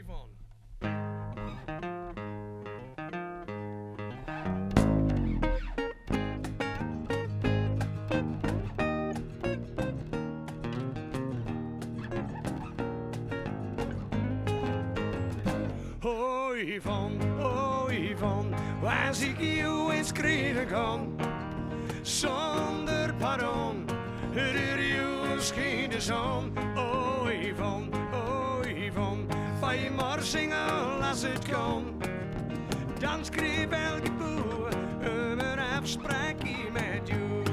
Yvonne. Oh Yvonne, waar zie ik jou eens krijgen kan? Zonder pardon, door jou scheen de zon. Oh Yvonne, van je maar zingen als het kan. Dan schreef elke boer een afspraakje met jou.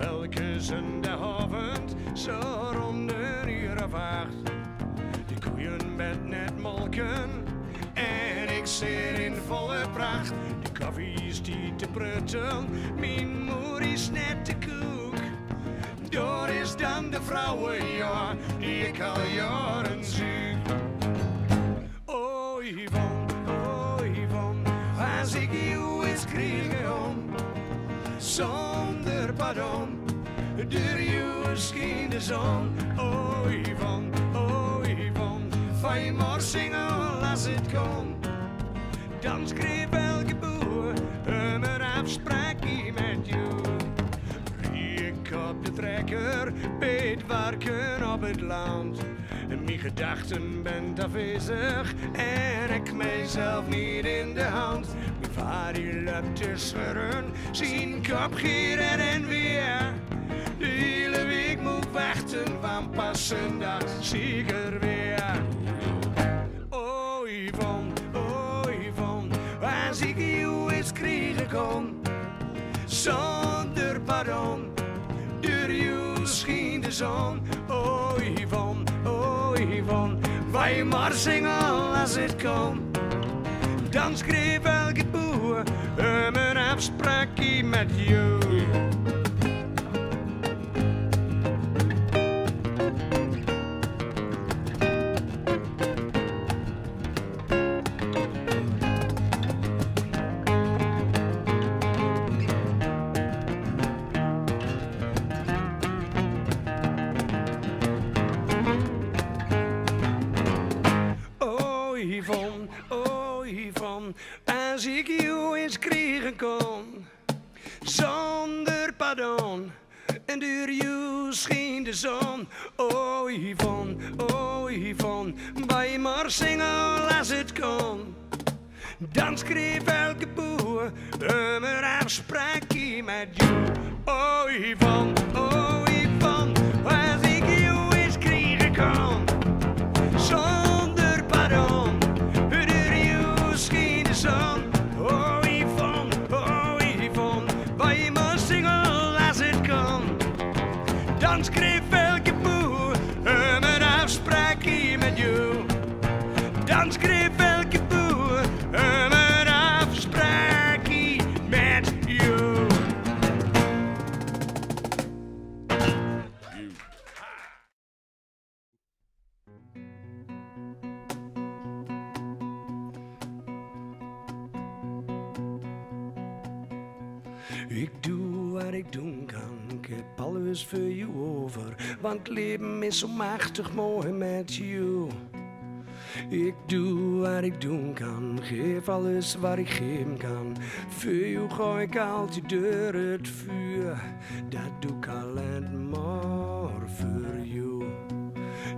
Elke zondagavond, zo rond een uur of 8. De koeien met net molken. En ik zit in volle pracht, de koffie is die te prutten, mijn moeder is net de koek. Daar is dan de vrouwenjaar, die ik al jaren zoek. Oh Yvonne, als ik jou eens krijgen, zonder pardon, door jou scheen de zon. Oh Yvonne, van je maar zingen als het kon. Dan schreef elke boer een afspraakje met jou. Ik op de trekker, bij het werken op het land. En mijn gedachten ben afwezig en ik mijzelf niet in de hand. Mijn vader loopt te schudden, zijn kop gieren en weer. De hele week moet wachten, van pas een dag zeker weer. Oh Yvonne, als ik jou eens krijgen kon, zonder pardon, door jou scheen de zon. Oh Yvonne, wij maar zingen als het kon. Dan schreef elke boer een afspraakje met jou. Oh Yvonne, als ik jou eens krijgen kon, zonder pardon, en door jou scheen de zon. Oh Yvonne, bij maar zingen als het kon. Dan schreef elke boer een afspraakje met jou. Oh Yvonne, als ik jou eens krijgen kon, zonder pardon, door jou scheen de zon. Oh Yvonne, waar je maar zingen als het kan. Dan schreef elke boer een afspraakje met jou. Dan schreef elke boer een afspraakje met jou. Ik doe wat ik doen kan, ik heb alles voor je over, want het leven is zo machtig mooi met jou. Ik doe wat ik doen kan, geef alles wat ik geven kan. Voor jou ga ik altijd door het vuur, dat doe ik alleen maar voor jou.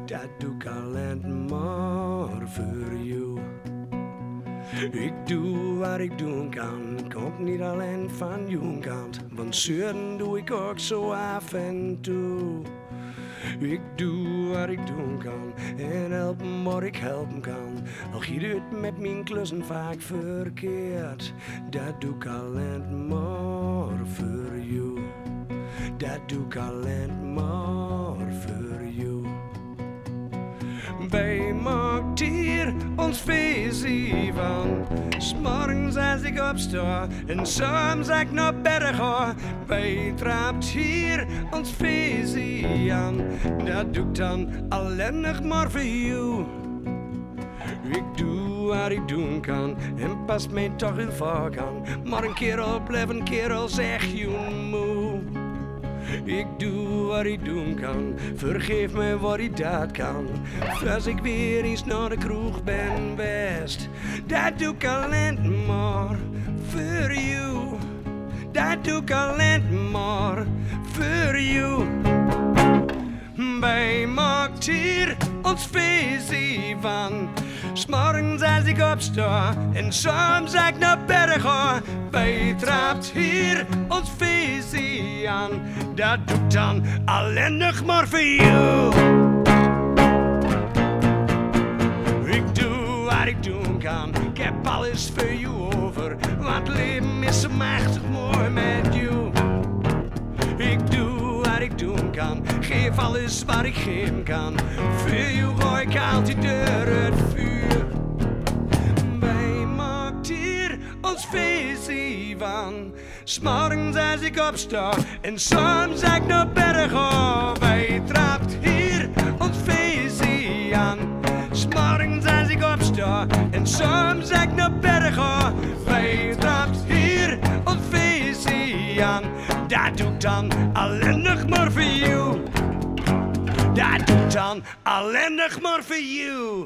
Dat doe ik alleen maar voor jou. Ik doe wat ik doen kan, komt niet alleen van jouw kant, want zeuren doe ik ook zo af en toe. Ik doe wat ik doen kan en helpen wat ik helpen kan, al giet het met mijn klussen vaak verkeerd. Dat doe ik alleen maar voor jou. Dat doe ik alleen maar voor jou. Wij maakt hier ons feestje van, 's morgens als ik opsta en soms als ik naar bed ga. Wij trapt hier ons feestje aan, dat doe ik dan alleen nog maar voor jou. Ik doe wat ik doen kan en pas mij toch heel vaak aan, maar een kerel blijft een kerel, zeg je moe. Ik doe wat ik doen kan, vergeef me wat ik dat kan. Als ik weer eens naar de kroeg ben best, dat doe ik alleen maar voor jou. Dat doe ik alleen maar voor jou. Wij maakt hier ons feestje van. 's morgens als ik opsta en soms als ik naar bed ga. Wij trapt hier ons feestje aan. Dat doe ik dan alleen nog maar voor jou. Ik doe wat ik doen kan, ik heb alles voor jou over. Want het leven is zo machtig mooi met jou. Ik doe wat ik doen kan, geef alles wat ik geven kan. Voor jou gooi ik altijd door het vuur. Wij maakt hier ons feestje van. 's morgens als ik opsta en soms als ik naar bed ga. Wij trapt hier ons feestje aan. 's morgens als ik opsta en soms als ik naar bed ga. Wij trapt hier ons feestje aan. Dat doe ik dan alleen nog maar voor jou. Dat doe ik dan alleen nog maar voor jou.